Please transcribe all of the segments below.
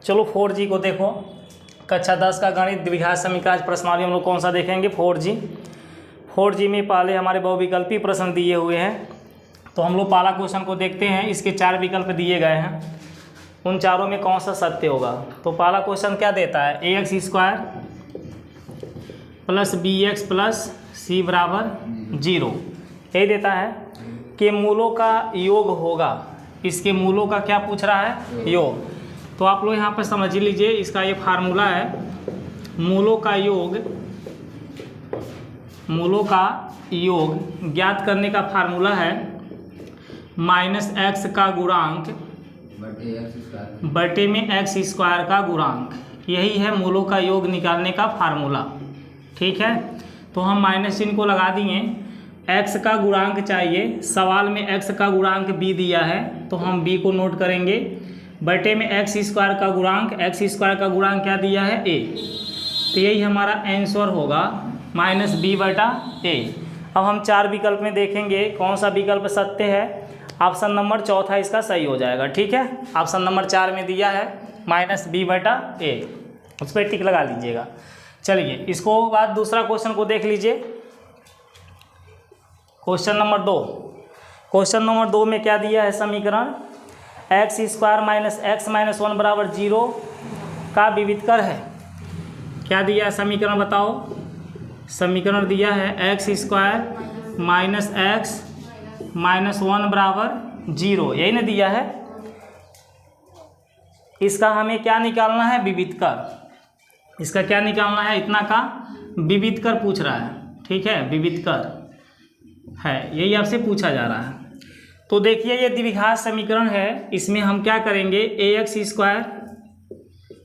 चलो 4G को देखो। कक्षा 10 का गणित द्विघात समीकरण प्रश्नावली हम लोग कौन सा देखेंगे? 4G में पहले हमारे बहुविकल्पीय प्रश्न दिए हुए हैं, तो हम लोग पहला क्वेश्चन को देखते हैं। इसके 4 विकल्प दिए गए हैं, उन चारों में कौन सा सत्य होगा। तो पहला क्वेश्चन क्या देता है? ax² plus bx plus c बराबर 0 यही देता है कि मूलों का योग होगा। इसके मूलों का क्या पूछ रहा है? योग। तो आप लोग यहाँ पर समझ लीजिए, इसका ये फार्मूला है। मूलों का योग ज्ञात करने का फार्मूला है -x का गुणांक बटे में x² का गुणांक। यही है मूलों का योग निकालने का फार्मूला। ठीक है, तो हम माइनस चिन्ह को लगा दिए। x का गुणांक चाहिए, सवाल में x का गुणांक b दिया है, तो हम b को नोट करेंगे। बटे में x² का गुणांक, x² का गुणांक क्या दिया है? a। तो यही हमारा आंसर होगा -b/a। अब हम 4 विकल्प में देखेंगे कौन सा विकल्प सत्य है। ऑप्शन नंबर चौथा इसका सही हो जाएगा। ठीक है, ऑप्शन नंबर 4 में दिया है -b/a, उस पर टिक लगा लीजिएगा। चलिए, इसको बाद दूसरा क्वेश्चन को देख लीजिए। Question number 2। क्वेश्चन नंबर 2 में क्या दिया है? समीकरण x² - x - 1 बराबर 0 का विविधकर है। क्या दिया है समीकरण बताओ? समीकरण दिया है x² - x - 1 बराबर 0, यही ना दिया है। इसका हमें क्या निकालना है? विविधकर। इसका क्या निकालना है? इतना का विविधकर पूछ रहा है। ठीक है, विविधकर है, यही आपसे पूछा जा रहा है। तो देखिए, ये द्विघात समीकरण है। इसमें हम क्या करेंगे? ax²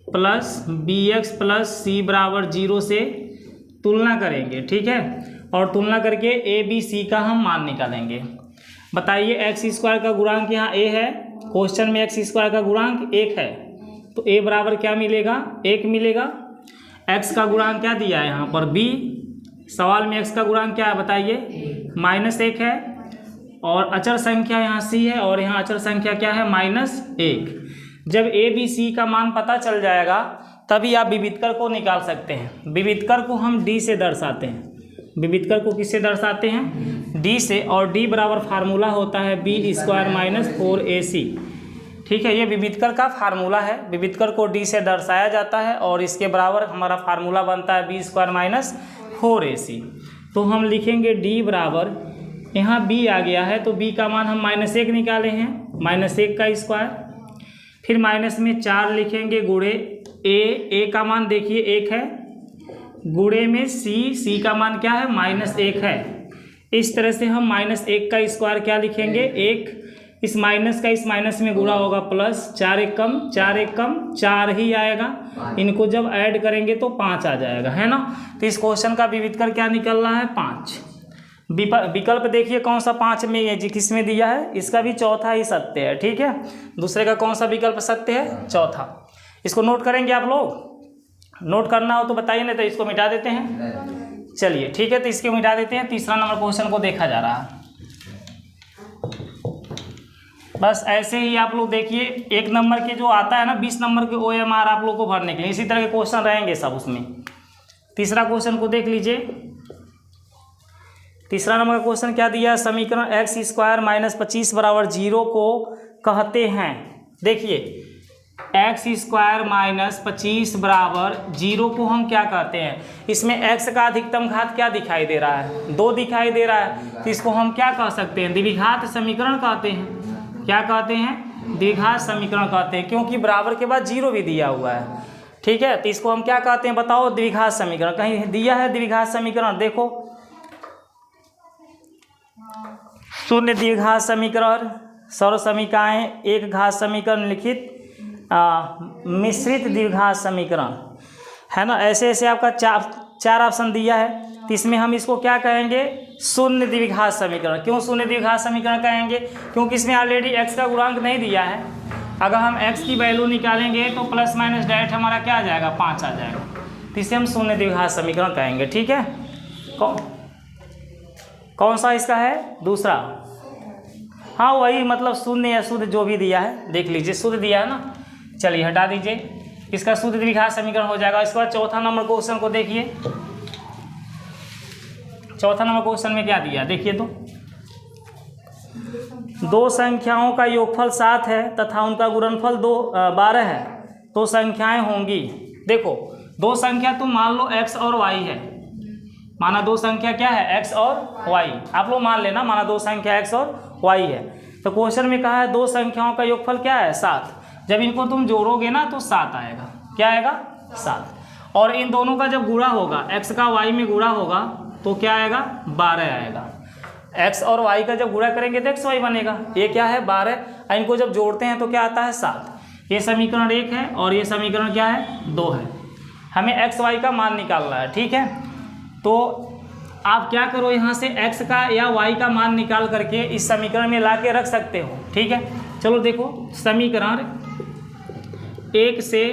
plus bx plus c बराबर 0 से तुलना करेंगे। ठीक है, और तुलना करके a b c का हम मान निकालेंगे। बताइए, x² का गुणांक यहाँ a है, क्वेश्चन में x² का गुणांक 1 है, तो a बराबर क्या मिलेगा? 1 मिलेगा। x का गुणांक क्या दिया है यहाँ पर? b। सवाल में x का गुणांक क्या है बताइए? -1 है, और अचर संख्या यहाँ c है, और यहाँ अचर संख्या क्या है? -1। जब a b c का मान पता चल जाएगा तभी आप विविधकर को निकाल सकते हैं। विविधकर को हम d से दर्शाते हैं। विविधकर को किससे दर्शाते हैं? d से, और d बराबर फार्मूला होता है b² - 4ac। ठीक है, ये विविधकर का फार्मूला है। विविधकर को d से दर्शाया जाता है, और इसके बराबर हमारा फार्मूला बनता है b² - 4ac। तो हम लिखेंगे d बराबर, यहाँ b आ गया है तो b का मान हम -1 निकाले हैं, -1 का स्क्वायर। फिर माइनस में 4 लिखेंगे गुणे a का मान देखिए 1 है, गुणे में c का मान क्या है? -1 है। इस तरह से हम -1 का स्क्वायर क्या लिखेंगे? 1। इस माइनस का इस माइनस में गुणा होगा प्लस, 4 1 कम 4 1 कम 4 ही आएगा। इनको जब ऐड करेंगे तो 5 आ जाएगा, है ना। तो इस क्वेश्चन का विविधकर क्या निकल रहा है? 5। विकल्प देखिए कौन सा 5 में ये किस में दिया है? इसका भी चौथा ही सत्य है। ठीक है, दूसरे का कौन सा विकल्प सत्य है? चौथा। इसको नोट करेंगे आप लोग? नोट करना हो तो बताइए, नहीं तो इसको मिटा देते हैं। चलिए ठीक है, तो इसको मिटा देते हैं। तीसरा नंबर क्वेश्चन को देखा जा रहा है। बस ऐसे ही आप लोग देखिए, 1 नंबर के जो आता है ना, 20 नंबर के OMR आप लोग को भरने के लिए इसी तरह के क्वेश्चन रहेंगे सब उसमें। तीसरा क्वेश्चन को देख लीजिए। तीसरा नंबर का क्वेश्चन क्या दिया है? समीकरण x² - 25 बराबर 0 को कहते हैं। देखिए, x² - 25 बराबर 0 को हम क्या कहते हैं? इसमें x का अधिकतम घात क्या दिखाई दे रहा है? 2 दिखाई दे रहा है, तो इसको हम क्या कह सकते हैं? द्विघात समीकरण कहते हैं। क्या कहते हैं? द्विघात समीकरण कहते हैं, क्योंकि बराबर के बाद 0 भी दिया हुआ है। ठीक है, तो इसको हम क्या कहते हैं बताओ? द्विघात समीकरण। कहीं दिया है द्विघात समीकरण? देखो, शून्य द्विघात समीकरण, सर्व समीकरणाएं, एक घात समीकरण, लिखित मिश्रित द्विघात समीकरण, है ना। ऐसे ऐसे आपका 4 ऑप्शन दिया है, तो इसमें हम इसको क्या कहेंगे? शून्य द्विघात समीकरण। क्यों शून्य द्विघात समीकरण कहेंगे? क्योंकि इसमें ऑलरेडी x का गुणांक नहीं दिया है। अगर हम x की वैल्यू निकालेंगे तो प्लस माइनस डायरेक्ट हमारा क्या आ जाएगा? 5 आ जाएगा, तो इसे हम शून्य द्विघात समीकरण कहेंगे। ठीक है, कौन सा इसका है? दूसरा। हाँ, वही मतलब शून्य या शुद्ध जो भी दिया है, देख लीजिए, शुद्ध दिया है ना। चलिए हटा दीजिए। इसका शुद्ध द्विघात समीकरण हो जाएगा। इसके बाद चौथा नंबर क्वेश्चन को देखिए। चौथा नंबर क्वेश्चन में क्या दिया देखिए तो, दो संख्याओं का योगफल 7 है तथा उनका गुणनफल 12 है, तो संख्याएं होंगी। देखो दो संख्या तुम मान लो x और y है, माना दो संख्या क्या है x और y, आप लोग मान लेना माना दो संख्या x और y है। तो क्वेश्चन में कहा है दो संख्याओं का योगफल क्या है 7, जब इनको तुम जोड़ोगे ना तो 7 आएगा। क्या आएगा 7। और इन दोनों का जब गुणा होगा, x का y में गुणा होगा तो क्या आएगा 12 आएगा। x और y का जब गुणा करेंगे तो xy बनेगा, ये क्या है 12। इनको जब जोड़ते हैं तो क्या आता है 7। ये समीकरण 1 है और ये समीकरण क्या है 2 है। हमें x y का मान निकालना है, ठीक है। तो आप क्या करो, यहाँ से x का या y का मान निकाल करके इस समीकरण में ला के रख सकते हो, ठीक है। चलो देखो समीकरण 1 से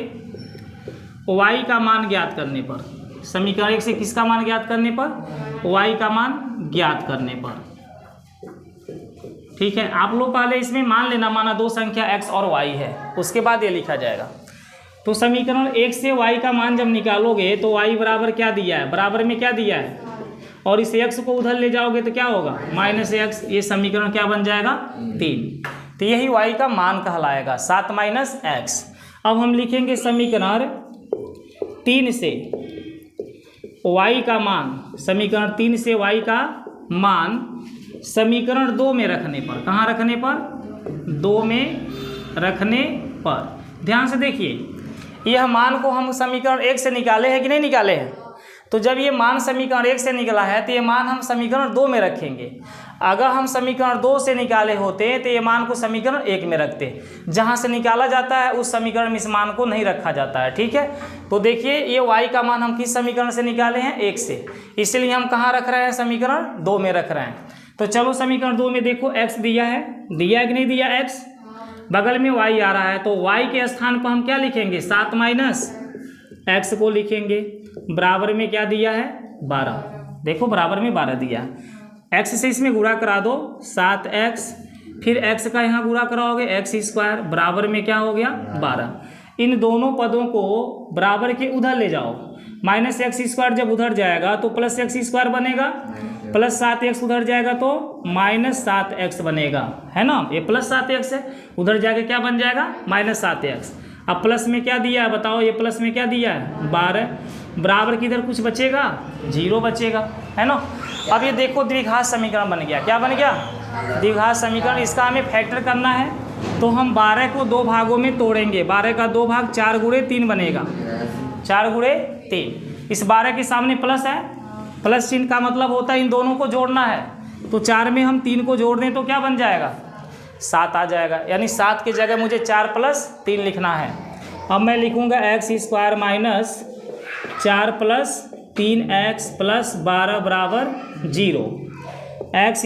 y का मान ज्ञात करने पर, समीकरण 1 से किसका मान ज्ञात करने पर, y का मान ज्ञात करने पर, ठीक है। आप लोग पहले इसमें मान लेना माना दो संख्या x और y है, उसके बाद ये लिखा जाएगा। तो समीकरण 1 से y का मान जब निकालोगे तो y बराबर क्या दिया है, बराबर में क्या दिया है, और इस x को उधर ले जाओगे तो क्या होगा -x। ये समीकरण क्या बन जाएगा 3। तो यही y का मान कहलाएगा 7 - x। अब हम लिखेंगे समीकरण 3 से y का मान, समीकरण 3 से y का मान समीकरण 2 में रखने पर, कहाँ रखने पर 2 में रखने पर। ध्यान से देखिए यह मान को हम समीकरण 1 से निकाले हैं कि नहीं निकाले हैं। तो जब ये मान समीकरण 1 से निकला है तो ये मान हम समीकरण 2 में रखेंगे। अगर हम समीकरण 2 से निकाले होते तो ये मान को समीकरण 1 में रखते, जहाँ से निकाला जाता है उस समीकरण में इस मान को नहीं रखा जाता है, ठीक है। तो देखिए ये y का मान हम किस समीकरण से निकाले हैं 1 से, इसलिए हम कहाँ रख रहे हैं समीकरण 2 में रख रहे हैं। तो चलो समीकरण 2 में देखो x दिया है कि नहीं दिया, x बगल में y आ रहा है, तो y के स्थान पर हम क्या लिखेंगे 7 - x को लिखेंगे। बराबर में क्या दिया है 12, देखो बराबर में 12 दिया। x से इसमें गुणा करा दो 7x, फिर x का यहाँ गुणा कराओगे x² बराबर में क्या हो गया 12। इन दोनों पदों को बराबर के उधर ले जाओ, -x² जब उधर जाएगा तो +x² बनेगा, +7x उधर जाएगा तो -7x बनेगा, है ना। ये +7x है, उधर जाके क्या बन जाएगा -7x। अब प्लस में क्या दिया है बताओ, ये प्लस में क्या दिया है 12, बराबर की इधर कुछ बचेगा 0 बचेगा, है ना। अब ये देखो द्विघात समीकरण बन गया, क्या बन गया द्विघात समीकरण। इसका हमें फैक्टर करना है तो हम 12 को 2 भागों में तोड़ेंगे, 12 का 2 भाग 4 × 3 बनेगा, 4 × 3। इस 12 के सामने प्लस है, प्लस चिन्ह का मतलब होता है इन दोनों को जोड़ना है। तो 4 में हम 3 को जोड़ दें तो क्या बन जाएगा 7 आ जाएगा, यानी 7 की जगह मुझे 4 + 3 लिखना है। अब मैं लिखूँगा x² - 4 + 3x + 12 बराबर 0। x²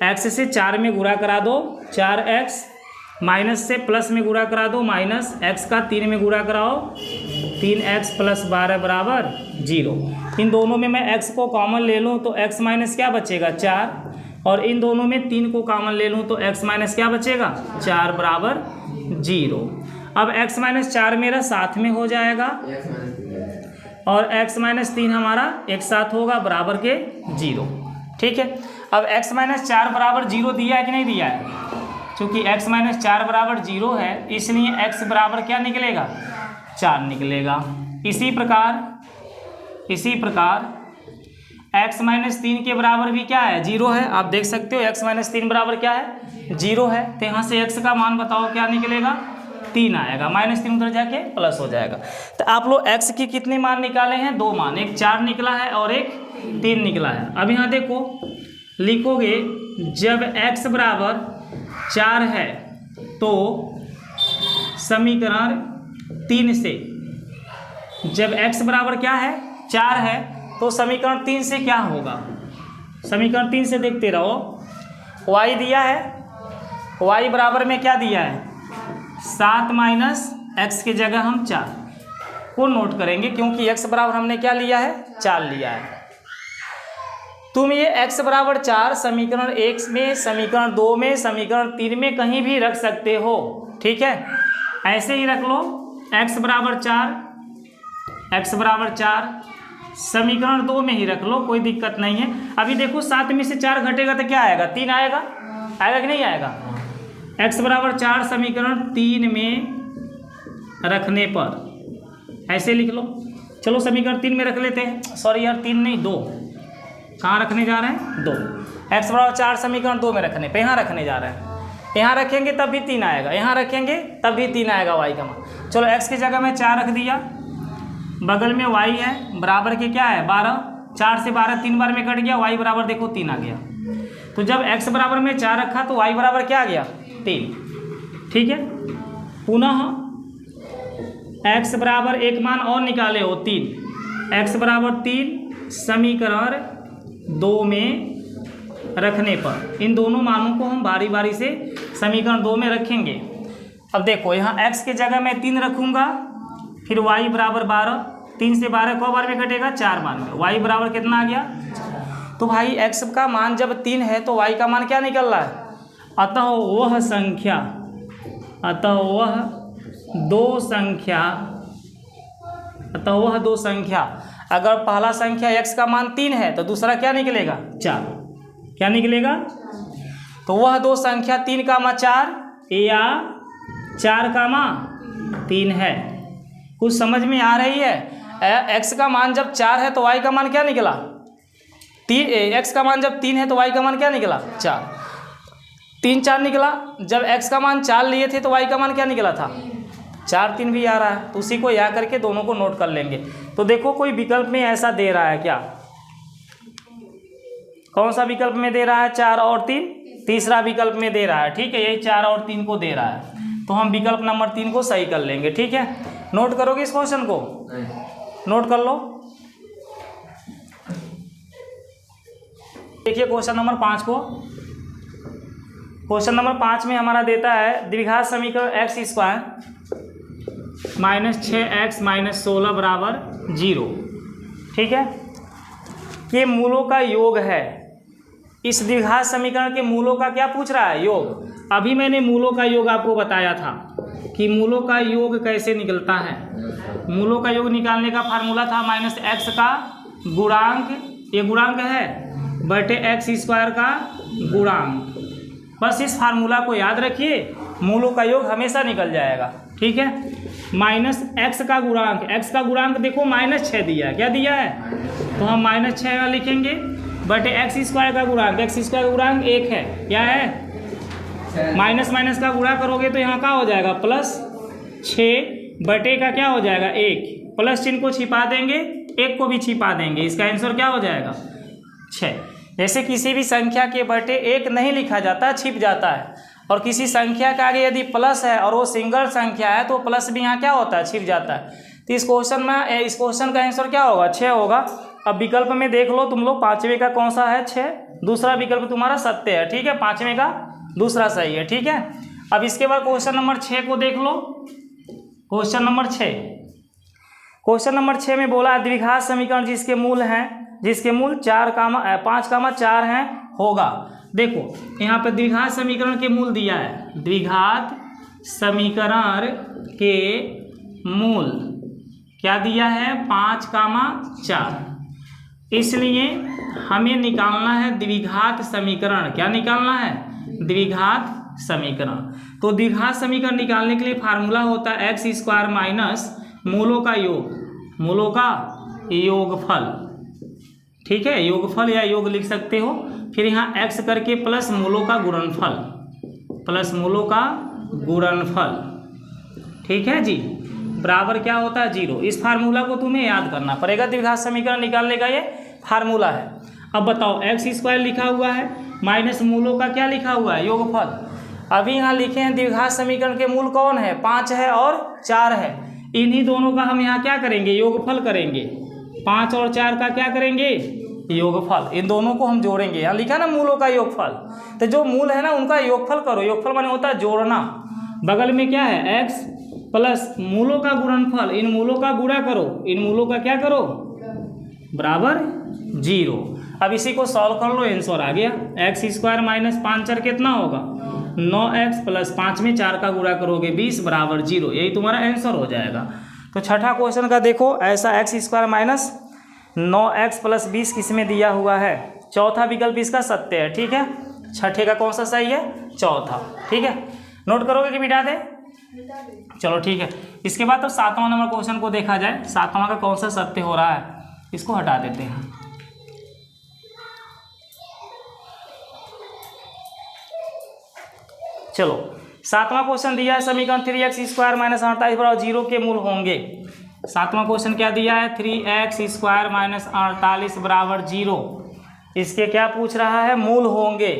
- x से 4 में गुणा करा दो 4x, माइनस से प्लस में गुणा करा दो -x का 3 में गुणा कराओ 3x + 12 बराबर 0। इन दोनों में मैं x को कॉमन ले लूँ तो x माइनस क्या बचेगा 4, और इन दोनों में 3 को कॉमन ले लूँ तो x माइनस क्या बचेगा 4 बराबर 0। अब x - 4 मेरा साथ में हो जाएगा और x - 3 हमारा एक साथ होगा बराबर के 0, ठीक है। अब x - 4 बराबर 0 दिया है कि नहीं दिया है, चूँकि x - 4 बराबर 0 है इसलिए x बराबर क्या निकलेगा 4 निकलेगा। इसी प्रकार x - 3 के बराबर भी क्या है 0 है, आप देख सकते हो x - 3 बराबर क्या है 0 है। तो यहाँ से x का मान बताओ क्या निकलेगा 3 आएगा, -3 उधर जाके प्लस हो जाएगा। तो आप लोग x की कितने मान निकाले हैं 2 मान, एक 4 निकला है और एक 3 निकला है। अब यहाँ देखो लिखोगे जब x बराबर 4 है तो समीकरण 3 से, जब x बराबर क्या है 4 है तो समीकरण 3 से क्या होगा, समीकरण 3 से देखते रहो। y दिया है, y बराबर में क्या दिया है 7 - x की जगह हम 4 को नोट करेंगे, क्योंकि x बराबर हमने क्या लिया है 4 लिया है। तुम ये x बराबर 4 समीकरण 1 में, समीकरण 2 में, समीकरण 3 में कहीं भी रख सकते हो, ठीक है। ऐसे ही रख लो x बराबर 4 समीकरण 2 में ही रख लो, कोई दिक्कत नहीं है। अभी देखो 7 में से 4 घटेगा तो क्या आएगा, 3 आएगा, आएगा कि नहीं आएगा। x बराबर 4 समीकरण 3 में रखने पर ऐसे लिख लो। चलो समीकरण 3 में रख लेते हैं, सॉरी यार 3 नहीं 2, कहाँ रखने जा रहे हैं 2। x बराबर 4 समीकरण 2 में रखने पे यहाँ रखने जा रहे हैं, यहाँ रखेंगे तब भी 3 आएगा, यहाँ रखेंगे तब भी 3 आएगा y का मान। चलो x की जगह में 4 रख दिया, बगल में y है, बराबर के क्या है 12, 4 से 12 3 बार में कट गया, y बराबर देखो 3 आ गया। तो जब x बराबर में 4 रखा तो y बराबर क्या आ गया 3। ठीक है, पुनः x बराबर एक मान और निकाले हो 3, x बराबर 3 समीकरण 2 में रखने पर इन दोनों मानों को हम बारी बारी से समीकरण 2 में रखेंगे। अब देखो यहाँ x की जगह मैं 3 रखूँगा, फिर y बराबर 12, 3 से 12 कौ बार में कटेगा 4 बार में, y बराबर कितना आ गया। तो भाई x का मान जब 3 है तो y का मान क्या निकल रहा है, अतः वह दो संख्या अगर पहला संख्या x का मान 3 है तो दूसरा क्या निकलेगा 4, क्या निकलेगा। तो वह दो संख्या 3 का मान 4 या 4 का मान 3 है। कुछ समझ में आ रही है। x का मान जब 4 है तो y का मान क्या निकला, x का मान जब 3 है तो y का मान क्या निकला 4, 3 4 निकला। जब x का मान 4 लिए थे तो y का मान क्या निकला था 4 3 भी आ रहा है, तो उसी को याद करके दोनों को नोट कर लेंगे। तो देखो कोई विकल्प में ऐसा दे रहा है क्या, कौन सा विकल्प में दे रहा है 4 और 3, तीसरा विकल्प में दे रहा है। ठीक है, यही 4 और 3 को दे रहा है, तो हम विकल्प नंबर 3 को सही कर लेंगे। ठीक है, नोट करोगे इस क्वेश्चन को, नोट कर लो। देखिए क्वेश्चन नंबर 5 को, क्वेश्चन नंबर 5 में हमारा देता है द्विघात समीकरण x² - 6x - 16 बराबर 0। ठीक है, ये मूलों का योग है। इस द्विघात समीकरण के मूलों का क्या पूछ रहा है, योग। अभी मैंने मूलों का योग आपको बताया था कि मूलों का योग कैसे निकलता है। मूलों का योग निकालने का फार्मूला था -x का गुणांक, ये गुणांक है, बटे x² का गुणांक। बस इस फार्मूला को याद रखिए, मूलों का योग हमेशा निकल जाएगा। ठीक है, -x का गुणांक, x का गुणांक देखो -6 दिया है, क्या दिया है, तो हम -6 लिखेंगे, बटे x² का गुणांक, x² का गुणांक 1 है, क्या है, माइनस माइनस का गुणा करोगे तो यहाँ क्या हो जाएगा +6 बटे का क्या हो जाएगा 1, प्लस चिन्ह को छिपा देंगे, 1 को भी छिपा देंगे, इसका आंसर क्या हो जाएगा 6। जैसे किसी भी संख्या के बटे 1 नहीं लिखा जाता, छिप जाता है, और किसी संख्या के आगे यदि प्लस है और वो सिंगल संख्या है तो प्लस भी यहाँ क्या होता है, छिप जाता है। तो इस क्वेश्चन का आंसर क्या होगा 6 होगा। अब विकल्प में देख लो तुम लोग, 5वें का कौन सा है 6, दूसरा विकल्प तुम्हारा सत्य है। ठीक है, 5वें का दूसरा सही है। ठीक है, अब इसके बाद क्वेश्चन नंबर 6 को देख लो। क्वेश्चन नंबर 6 में बोला द्विघात समीकरण जिसके मूल 5,4 हैं होगा। देखो यहाँ पे द्विघात समीकरण के मूल दिया है, द्विघात समीकरण के मूल क्या दिया है 5,4, इसलिए हमें निकालना है द्विघात समीकरण। क्या निकालना है, द्विघात समीकरण। तो द्विघात समीकरण निकालने के लिए फार्मूला होता है x² माइनस मूलों का योग, मूलों का योगफल। ठीक है, योगफल या योग लिख सकते हो, फिर यहाँ x करके प्लस मूलों का गुणनफल, प्लस मूलों का गुणनफल। ठीक है जी, बराबर क्या होता है 0। इस फार्मूला को तुम्हें याद करना पड़ेगा, द्विघात समीकरण निकालने का ये फार्मूला है। अब बताओ x² लिखा हुआ है माइनस मूलों का क्या लिखा हुआ है योगफल। अभी यहाँ लिखे हैं द्विघात समीकरण के मूल कौन है 5 है और 4 है, इन्हीं दोनों का हम यहाँ क्या करेंगे योगफल करेंगे, 5 और 4 का क्या करेंगे योगफल, इन दोनों को हम जोड़ेंगे। यहाँ लिखा ना मूलों का योगफल, तो जो मूल है ना उनका योगफल करो। योगफल माने होता है जोड़ना, बगल में क्या है x प्लस मूलों का गुणनफल, इन मूलों का गुणा करो, इन मूलों का क्या करो बराबर 0। अब इसी को सॉल्व कर लो, आंसर आ गया x² माइनस 5 4 कितना होगा 9x प्लस 5 में 4 का गुणा करोगे 20 बराबर 0। यही तुम्हारा आंसर हो जाएगा। तो छठा क्वेश्चन का देखो, ऐसा x² माइनस 9x प्लस 20 किस में दिया हुआ है? चौथा विकल्प इसका सत्य है। ठीक है, छठे का कौन सा सही है? चौथा। ठीक है, नोट करोगे कि मिटा दे? चलो ठीक है। इसके बाद तो 7वां नंबर क्वेश्चन को देखा जाए। 7वां का कौन सा सत्य हो रहा है, इसको हटा देते हैं। चलो 7वां क्वेश्चन दिया है, समीकरण 3x² माइनस 48 बराबर 0 के मूल होंगे। 7वां क्वेश्चन क्या दिया है? 3x² माइनस 48 बराबर 0। इसके क्या पूछ रहा है? मूल होंगे।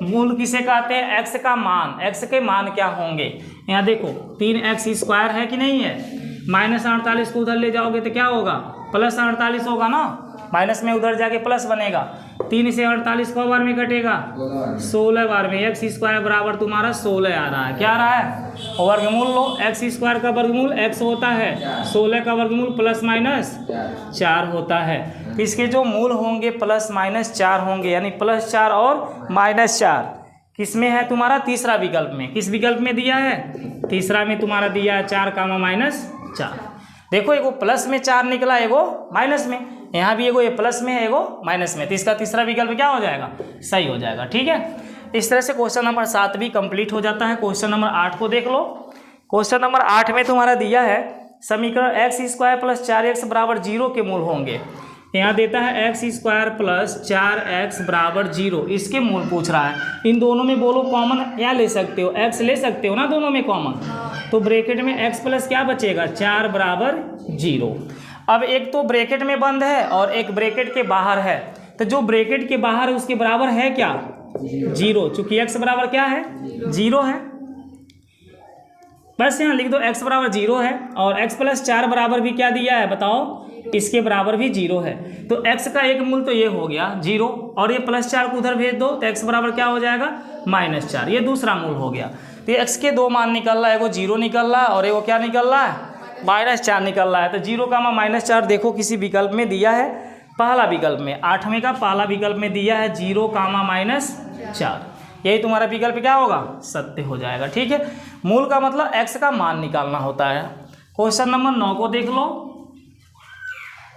मूल किसे कहते हैं? x का मान। x के मान क्या होंगे? यहाँ देखो 3x² है कि नहीं है, माइनस 48 को उधर ले जाओगे तो क्या होगा? प्लस 48 होगा ना, माइनस में उधर जाके प्लस बनेगा। 3 से 48 को बार में कटेगा? 16 बार में। x² बराबर तुम्हारा 16 आ रहा है। क्या आ रहा है? वर्गमूल लो। x² का वर्गमूल x होता है, 16 का वर्गमूल प्लस माइनस 4 होता है। तो इसके जो मूल होंगे प्लस माइनस 4 होंगे, यानी +4 और -4 किस में है? तुम्हारा तीसरा विकल्प में। किस विकल्प में दिया है? तीसरा में तुम्हारा दिया है 4, -4। देखो एगो प्लस में 4 निकला, एगो माइनस में। यहाँ भी एगो ये प्लस में है, एगो माइनस में। तो इसका तीसरा विकल्प क्या हो जाएगा? सही हो जाएगा। ठीक है, इस तरह से क्वेश्चन नंबर 7 भी कंप्लीट हो जाता है। क्वेश्चन नंबर 8 को देख लो। क्वेश्चन नंबर 8 में तुम्हारा दिया है समीकरण x² प्लस 4x बराबर 0 के मूल होंगे। यहाँ देता है x² प्लस 4x बराबर 0, इसके मूल पूछ रहा है। इन दोनों में बोलो कॉमन क्या ले सकते हो? x ले सकते हो ना दोनों में कॉमन। तो ब्रैकेट में x प्लस क्या बचेगा? 4 बराबर 0। अब एक तो ब्रैकेट में बंद है और एक ब्रैकेट के बाहर है। तो जो ब्रैकेट के बाहर है उसके बराबर है क्या? 0। चूंकि x बराबर क्या है? 0 है। बस यहाँ लिख दो x बराबर 0 है, और x प्लस 4 बराबर भी क्या दिया है बताओ? इसके बराबर भी 0 है। तो x का एक मूल तो ये हो गया 0, और ये +4 को उधर भेज दो तो x बराबर क्या हो जाएगा? -4। ये दूसरा मूल हो गया। तो ये x के दो मान निकल रहा है, एगो 0 निकल रहा है और एगो क्या निकल रहा है? -4 निकल रहा है। तो 0 का -4 देखो किसी विकल्प में दिया है, पहला विकल्प में, 8वें का पहला विकल्प में दिया है 0, -4। यही तुम्हारा विकल्प क्या होगा? सत्य हो जाएगा। ठीक है, मूल का मतलब x का मान निकालना होता है। क्वेश्चन नंबर 9 को देख लो।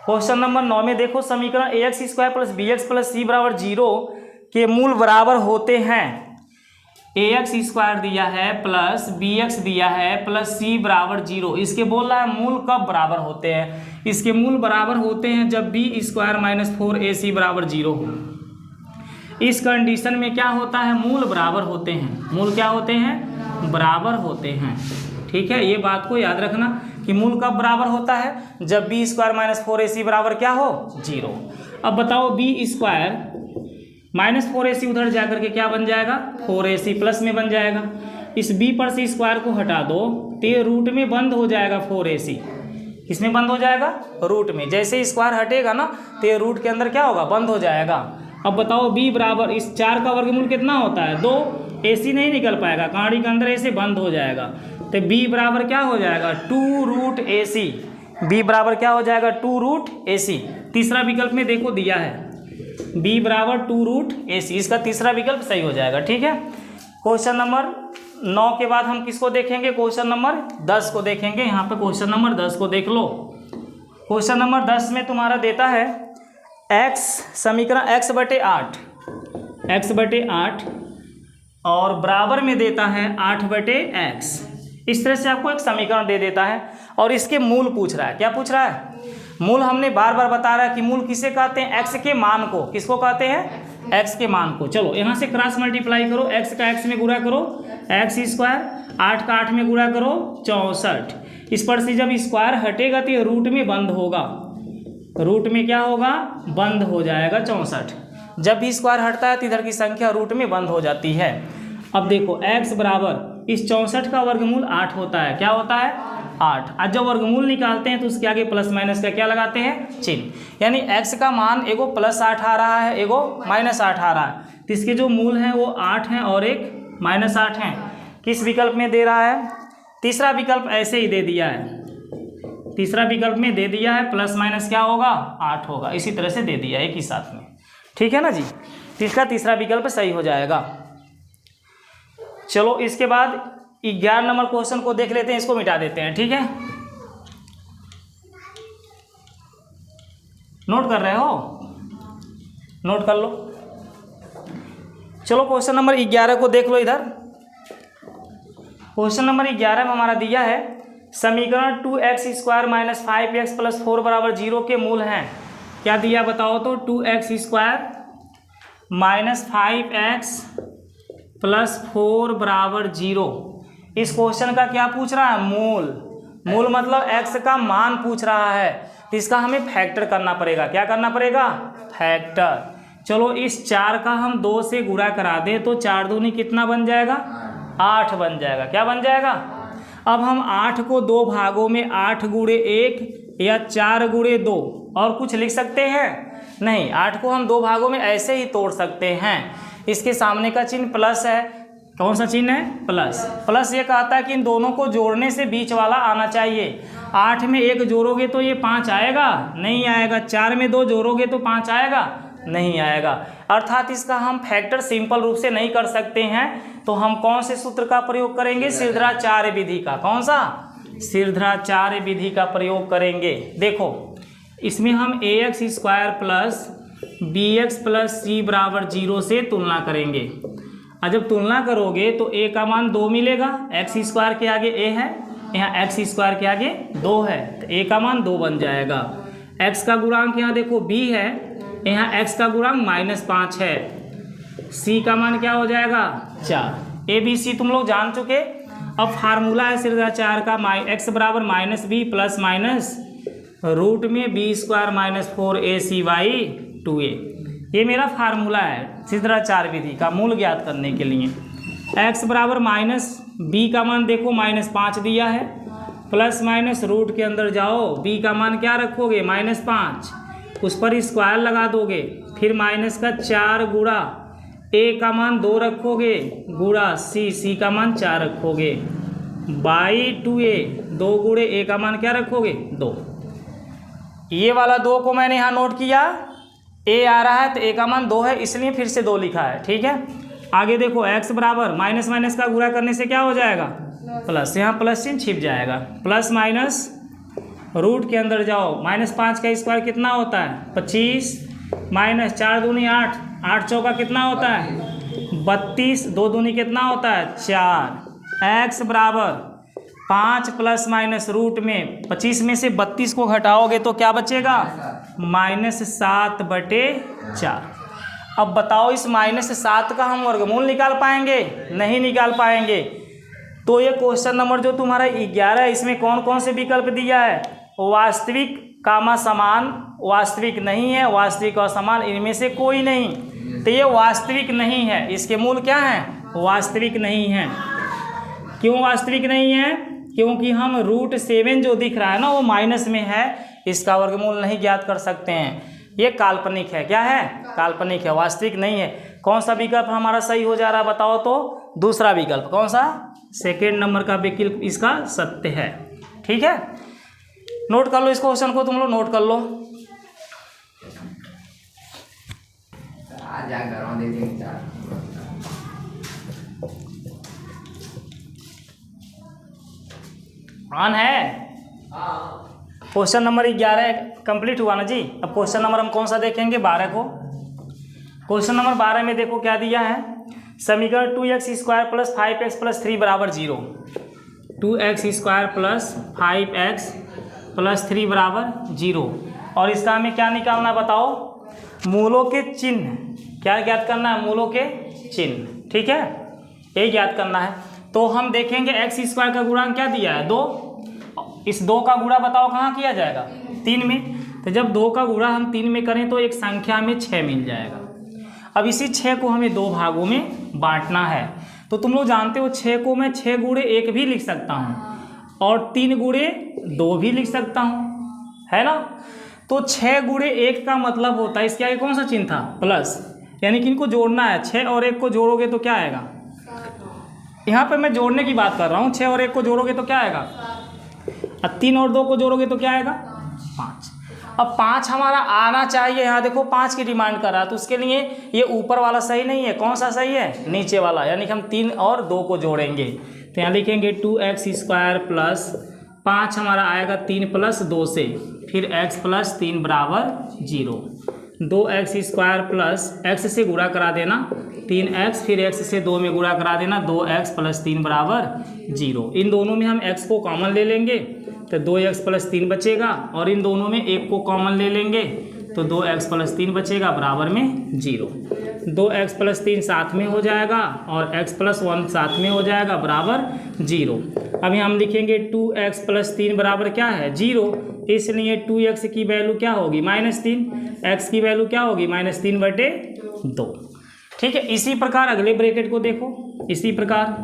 क्वेश्चन नंबर 9 में देखो समीकरण ax² plus bx plus c बराबर 0 के मूल बराबर होते हैं। ax² दिया है प्लस bx दिया है प्लस c बराबर 0। इसके बोल रहा है मूल कब बराबर होते हैं? इसके मूल बराबर होते हैं जब b² माइनस 4ac बराबर 0 हो। इस कंडीशन में क्या होता है? मूल बराबर होते हैं। मूल क्या होते हैं? बराबर होते हैं। ठीक है, ये बात को याद रखना कि मूल कब बराबर होता है? जब b² माइनस 4ac बराबर क्या हो? 0। अब बताओ b² माइनस 4ac उधर जाकर के क्या बन जाएगा? 4ac प्लस में बन जाएगा। इस b पर से स्क्वायर को हटा दो तो ये रूट में बंद हो जाएगा 4ac। किसमें बंद हो जाएगा? रूट में। जैसे स्क्वायर हटेगा ना तो ये रूट के अंदर क्या होगा? बंद हो जाएगा। अब बताओ b बराबर, इस 4 का वर्गमूल कितना होता है? 2। ac नहीं निकल पाएगा, कहाड़ी के अंदर ऐसे बंद हो जाएगा। तो b बराबर क्या हो जाएगा? 2√ac। b बराबर क्या हो जाएगा? 2√ac। तीसरा विकल्प में देखो दिया है b बराबर 2√ac, इसका तीसरा विकल्प सही हो जाएगा। ठीक है, क्वेश्चन नंबर 9 के बाद हम किसको देखेंगे? क्वेश्चन नंबर 10 को देखेंगे। यहाँ पे क्वेश्चन नंबर 10 को देख लो। क्वेश्चन नंबर 10 में तुम्हारा देता है x समीकरण x/8 और बराबर में देता है 8/x। इस तरह से आपको एक समीकरण दे देता है और इसके मूल पूछ रहा है। क्या पूछ रहा है? मूल हमने बार बार बता रहा है कि मूल किसे कहते हैं? x के मान को। किसको कहते हैं? x के मान को। चलो यहाँ से क्रॉस मल्टीप्लाई करो, x का x में गुणा करो x², 8 का 8 में गुणा करो 64। इस पर से जब स्क्वायर हटेगा तो ये रूट में बंद होगा। रूट में क्या होगा? बंद हो जाएगा 64। जब भी स्क्वायर हटता है तो इधर की संख्या रूट में बंद हो जाती है। अब देखो x बराबर इस 64 का वर्गमूल 8 होता है। क्या होता है? 8। आज जब वर्गमूल निकालते हैं तो उसके आगे प्लस माइनस का क्या लगाते हैं? चिन्ह। यानी x का मान एगो +8 आ रहा है, एगो -8 आ रहा है। तो इसके जो मूल हैं वो 8 हैं और एक -8 हैं। किस विकल्प में दे रहा है? तीसरा विकल्प ऐसे ही दे दिया है। तीसरा विकल्प में दे दिया है प्लस माइनस क्या होगा? 8 होगा। इसी तरह से दे दिया एक ही साथ में। ठीक है ना जी, तो इसका तीसरा विकल्प सही हो जाएगा। चलो इसके बाद 11 नंबर क्वेश्चन को देख लेते हैं, इसको मिटा देते हैं, ठीक है। नोट कर रहे हो? नोट कर लो। चलो क्वेश्चन नंबर 11 को देख लो इधर। क्वेश्चन नंबर 11 में हमारा दिया है समीकरण 2x square minus 5x plus 4 बराबर 0 के मूल हैं। क्या दिया बताओ तो? 2x square minus 5x plus 4 बराबर 0। इस क्वेश्चन का क्या पूछ रहा है? मूल। मूल मतलब x का मान पूछ रहा है, तो इसका हमें फैक्टर करना पड़ेगा। क्या करना पड़ेगा? फैक्टर। चलो इस 4 का हम 2 से गुणा करा दें तो 4 दूनी कितना बन जाएगा? 8 बन जाएगा। क्या बन जाएगा? अब हम 8 को 2 भागों में 8 गुणे 1 या 4 गुणे 2 और कुछ लिख सकते हैं? नहीं, 8 को हम 2 भागों में ऐसे ही तोड़ सकते हैं। इसके सामने का चिन्ह प्लस है। कौन सा चिन्ह है? प्लस। प्लस ये कहता है कि इन दोनों को जोड़ने से बीच वाला आना चाहिए। 8 में 1 जोड़ोगे तो ये 5 आएगा? नहीं आएगा। 4 में 2 जोड़ोगे तो 5 आएगा? नहीं आएगा। अर्थात इसका हम फैक्टर सिंपल रूप से नहीं कर सकते हैं, तो हम कौन से सूत्र का प्रयोग करेंगे? सिरधराचार्य विधि का। कौन सा? सिरधराचार्य विधि का प्रयोग करेंगे। देखो इसमें हम ax square plus bx plus c बराबर 0 से तुलना करेंगे। और जब तुलना करोगे तो a का मान 2 मिलेगा। x स्क्वायर के आगे a है, यहाँ x स्क्वायर के आगे 2 है, तो a का मान 2 बन जाएगा। x का गुणांक यहाँ देखो b है, यहाँ x का गुणांक -5 है। c का मान क्या हो जाएगा? 4। a b c तुम लोग जान चुके। अब फार्मूला है सिरधराचार्य का x बराबर -b प्लस माइनस रूट में b स्क्वायर माइनस 4ac/2a। ये मेरा फार्मूला है सिरधराचार्य विधि का मूल ज्ञात करने के लिए। x बराबर -b का मान देखो -5 दिया है, प्लस माइनस रूट के अंदर जाओ, b का मान क्या रखोगे? -5, उस पर स्क्वायर लगा दोगे, फिर माइनस का 4 गुणा a का मान 2 रखोगे, गुणा c का मान 4 रखोगे, बाई 2a, 2 गुणे a का मान क्या रखोगे? 2। ये वाला 2 को मैंने यहाँ नोट किया, a आ रहा है तो a का मान 2 है, इसलिए फिर से 2 लिखा है, ठीक है। आगे देखो x बराबर माइनस माइनस का गुणा करने से क्या हो जाएगा? प्लस। यहाँ प्लस चिन्ह छिप जाएगा, प्लस माइनस रूट के अंदर जाओ, -5 का स्क्वायर कितना होता है? 25, माइनस 4 दूनी 8, 8 चौका कितना होता है? 32, 2 दूनी कितना होता है? 4। x बराबर 5 प्लस माइनस रूट में 25 में से 32 को घटाओगे तो क्या बचेगा? -7/4। अब बताओ इस -7 का हम वर्गमूल निकाल पाएंगे? नहीं निकाल पाएंगे। तो ये क्वेश्चन नंबर जो तुम्हारा 11 है, इसमें कौन कौन से विकल्प दिया है? वास्तविक कामा समान, वास्तविक नहीं है, वास्तविक और समान, इनमें से कोई नहीं। तो ये वास्तविक नहीं है, इसके मूल क्या हैं? वास्तविक नहीं है। क्यों वास्तविक नहीं है? क्योंकि हम √7 जो दिख रहा है ना वो माइनस में है, इसका वर्गमूल नहीं ज्ञात कर सकते हैं। ये काल्पनिक है। क्या है? काल्पनिक है, वास्तविक नहीं है। कौन सा विकल्प हमारा सही हो जा रहा है बताओ तो? दूसरा विकल्प। कौन सा? सेकेंड नंबर का विकल्प इसका सत्य है, ठीक है। नोट कर लो इस क्वेश्चन को, तुम लोग नोट कर लो। ऑन है? क्वेश्चन नंबर 11 कंप्लीट हुआ ना जी। अब क्वेश्चन नंबर हम कौन सा देखेंगे? 12 को। क्वेश्चन नंबर 12 में देखो क्या दिया है, समीकरण 2x square plus 5x plus 3 बराबर 0। 2x square plus 5x plus 3 बराबर 0। और इसका हमें क्या निकालना बताओ? मूलों के चिन्ह। क्या ज्ञात करना है? मूलों के चिन्ह, ठीक है, ये ज्ञात करना है। तो हम देखेंगे x स्क्वायर का गुणांक क्या दिया है? 2। इस 2 का गुणा बताओ कहाँ किया जाएगा? 3 में। तो जब 2 का गुणा हम 3 में करें तो एक संख्या में 6 मिल जाएगा। अब इसी 6 को हमें 2 भागों में बांटना है। तो तुम लोग जानते हो 6 को मैं 6 गुणे 1 भी लिख सकता हूँ और 3 गुणे 2 भी लिख सकता हूँ, है ना। तो 6 गुणे 1 का मतलब होता है, इसके आगे कौन सा चिन्ह था? प्लस। यानी कि इनको जोड़ना है। 6 और 1 को जोड़ोगे तो क्या आएगा? यहाँ पे मैं जोड़ने की बात कर रहा हूँ। 6 और 1 को जोड़ोगे तो क्या आएगा? और 3 और 2 को जोड़ोगे तो क्या आएगा? 5। अब 5 हमारा आना चाहिए, यहाँ देखो 5 की डिमांड कर रहा है, तो उसके लिए ये ऊपर वाला सही नहीं है, कौन सा सही है, नीचे वाला, यानी कि हम 3 और 2 को जोड़ेंगे, तो यहाँ लिखेंगे 2x² प्लस 5 हमारा आएगा 3 प्लस 2 से, फिर x प्लस 3 बराबर 0, 2x² प्लस x से गुणा करा देना 3x, फिर x से 2 में गुणा करा देना 2x प्लस 3 बराबर 0। इन दोनों में हम x को कॉमन ले लेंगे तो 2x प्लस 3 बचेगा, और इन दोनों में 1 को कॉमन ले लेंगे तो 2x प्लस 3 बचेगा बराबर में 0। 2x प्लस 3 साथ में हो जाएगा और x प्लस 1 साथ में हो जाएगा बराबर 0। अभी हम लिखेंगे 2x प्लस 3 बराबर क्या है 0, इसलिए 2x की वैल्यू क्या होगी -3, x की वैल्यू क्या होगी -3/2। ठीक है, इसी प्रकार अगले ब्रैकेट को देखो, इसी प्रकार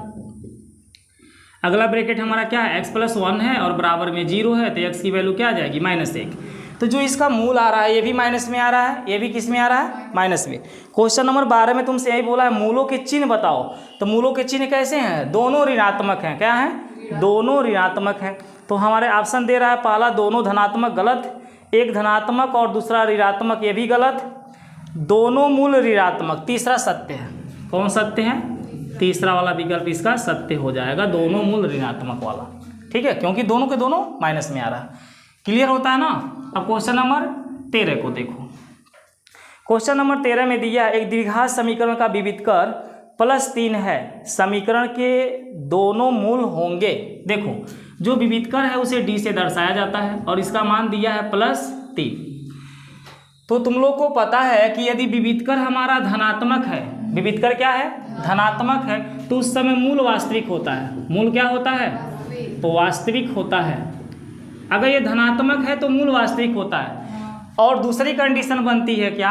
अगला ब्रैकेट हमारा क्या है, x प्लस 1 है और बराबर में 0 है, तो x की वैल्यू क्या आ जाएगी -1। तो जो इसका मूल आ रहा है ये भी माइनस में आ रहा है, ये भी किस में आ रहा है, माइनस में। क्वेश्चन नंबर 12 में तुमसे यही बोला है मूलों के चिन्ह बताओ, तो मूलों के चिन्ह कैसे हैं, दोनों ऋणात्मक हैं, क्या है, दोनों ऋणात्मक हैं। तो हमारे ऑप्शन दे रहा है पहला दोनों धनात्मक गलत, एक धनात्मक और दूसरा ऋणात्मक ये भी गलत, दोनों मूल ऋणात्मक तीसरा सत्य है, कौन सत्य है, तीसरा वाला विकल्प इसका सत्य हो जाएगा, दोनों मूल ऋणात्मक वाला। ठीक है, क्योंकि दोनों के दोनों माइनस में आ रहा है, क्लियर होता है ना। अब क्वेश्चन नंबर 13 को देखो, क्वेश्चन नंबर 13 में दिया एक द्विघात समीकरण का विविध कर +3 है, समीकरण के दोनों मूल होंगे। देखो जो विविध कर है उसे d से दर्शाया जाता है और इसका मान दिया है +3। तो तुम लोग को पता है कि यदि विविध कर हमारा धनात्मक है, विविध कर क्या है, धनात्मक है, तो उस समय मूल वास्तविक होता है, मूल क्या होता है, तो वास्तविक होता है। अगर ये धनात्मक है तो मूल वास्तविक होता है। और दूसरी कंडीशन बनती है क्या,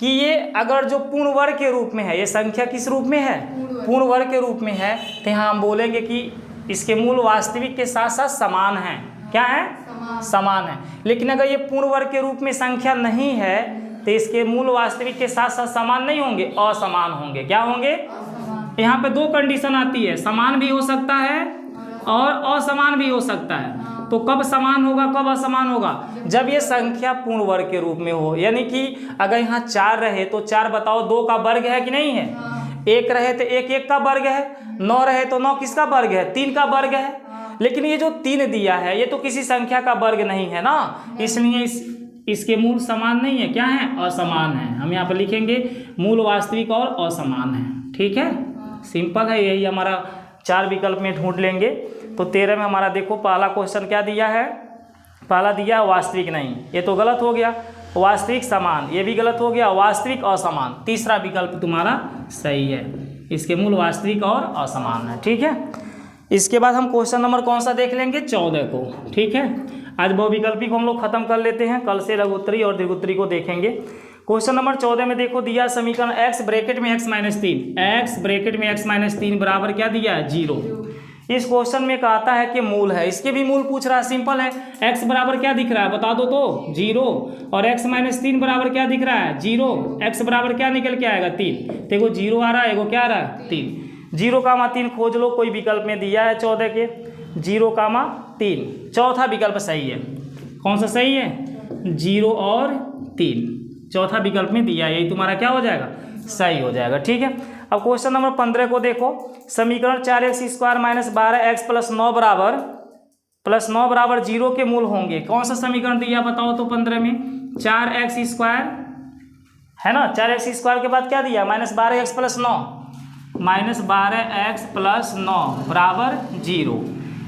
कि ये अगर जो पूर्ण वर्ग के रूप में है, ये संख्या किस रूप में है, पूर्ण वर्ग के रूप में है, तो यहाँ हम बोलेंगे कि इसके मूल वास्तविक के साथ साथ समान है, क्या है, समान है। लेकिन अगर ये पूर्ण वर्ग के रूप में संख्या नहीं है तो इसके मूल वास्तविक के साथ साथ समान नहीं होंगे, असमान होंगे, क्या होंगे, यहाँ पे 2 कंडीशन आती है, समान भी हो सकता है और असमान भी हो सकता है। तो कब समान होगा कब असमान होगा, जब ये संख्या पूर्ण वर्ग के रूप में हो, यानी कि अगर यहाँ 4 रहे तो 4 बताओ 2 का वर्ग है कि नहीं है, 1 रहे तो 1 1 का वर्ग है, 9 रहे तो 9 किसका वर्ग है, 3 का वर्ग है। लेकिन ये जो 3 दिया है ये तो किसी संख्या का वर्ग नहीं है ना, इसलिए इसके मूल समान नहीं है, क्या है, असमान है। हम यहाँ पर लिखेंगे मूल वास्तविक और असमान है। ठीक है, सिंपल है, यही हमारा 4 विकल्प में ढूंढ लेंगे। तो 13 में हमारा देखो पहला क्वेश्चन क्या दिया है, पहला दिया वास्तविक नहीं, ये तो गलत हो गया, वास्तविक समान ये भी गलत हो गया, वास्तविक असमान, तीसरा विकल्प तुम्हारा सही है, इसके मूल वास्तविक और असमान है। ठीक है, इसके बाद हम क्वेश्चन नंबर कौन सा देख लेंगे, 14 को। ठीक है, आज बहुविकल्पी को हम लोग खत्म कर लेते हैं, कल से लघुत्तरी और दीर्घोत्तरी को देखेंगे। क्वेश्चन नंबर 14 में देखो दिया समीकरण x ब्रैकेट में x - 3, x ब्रैकेट में x - 3 बराबर क्या दिया है 0। इस क्वेश्चन में कहता है कि मूल है, इसके भी मूल पूछ रहा है, सिंपल है, x बराबर क्या दिख रहा है बता दो तो 0, और x - 3 बराबर क्या दिख रहा है 0, x बराबर क्या निकल के आएगा 3, देखो 0 आ रहा है, एगो क्या आ रहा है 3, 0,3 खोज लो, कोई विकल्प में दिया है 14 के 0,3, चौथा विकल्प सही है, कौन सा सही है, 0 और 3, चौथा विकल्प में दिया, यही तुम्हारा क्या हो जाएगा, सही हो जाएगा। ठीक है, अब क्वेश्चन नंबर 15 को देखो, समीकरण 4x² - 12x + 9 बराबर 0 के मूल होंगे। कौन सा समीकरण दिया बताओ तो 15 में, 4x² है ना, 4x² के बाद क्या दिया -12x + 9, -12x + 9 बराबर 0।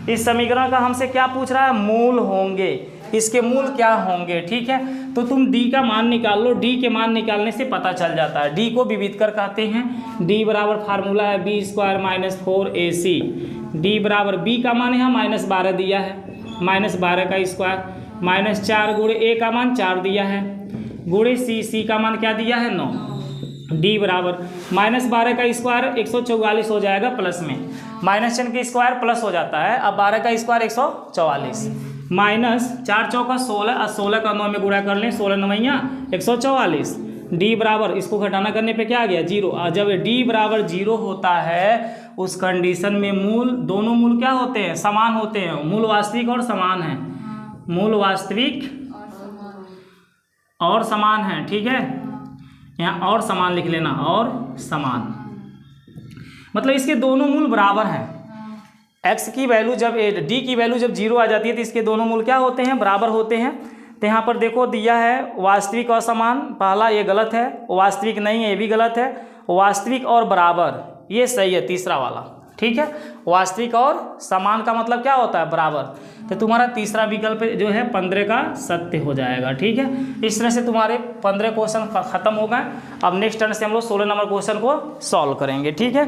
इस समीकरण का हमसे क्या पूछ रहा है, मूल होंगे, इसके मूल क्या होंगे। ठीक है, तो तुम d का मान निकाल लो, d के मान निकालने से पता चल जाता है, d को विविध कर कहते हैं, d बराबर फार्मूला है b² - 4ac, d बराबर b का मान यहाँ -12 दिया है, -12 का स्क्वायर, -4 गुणे a का मान 4 दिया है, गुणे c का मान क्या दिया है 9, d बराबर -12 का स्क्वायर 144 हो जाएगा प्लस में, माइनस चिन्ह के स्क्वायर प्लस हो जाता है, अब 12 का स्क्वायर 144, -4 चौका 16, और 16 का 9 में गुणा कर लें, 16 9 144, d बराबर इसको घटाना करने पे क्या आ गया 0। और जब d बराबर 0 होता है उस कंडीशन में मूल, दोनों मूल क्या होते हैं, समान होते हैं, मूल वास्तविक और समान है, मूल वास्तविक और समान है, ठीक है, यहाँ और समान लिख लेना, और समान मतलब इसके दोनों मूल बराबर हैं। x की वैल्यू जब d की वैल्यू जब 0 आ जाती है तो इसके दोनों मूल क्या होते हैं, बराबर होते हैं। तो यहाँ पर देखो दिया है वास्तविक और समान, पहला ये गलत है, वास्तविक नहीं है ये भी गलत है, वास्तविक और बराबर ये सही है, तीसरा वाला, ठीक है। वास्तविक और समान का मतलब क्या होता है, बराबर। तो तुम्हारा तीसरा विकल्प जो है 15 का सत्य हो जाएगा, ठीक है। इस तरह से तुम्हारे 15 क्वेश्चन खत्म हो गए। अब नेक्स्ट टर्न से हम लोग 16 नंबर क्वेश्चन को सॉल्व करेंगे, ठीक है।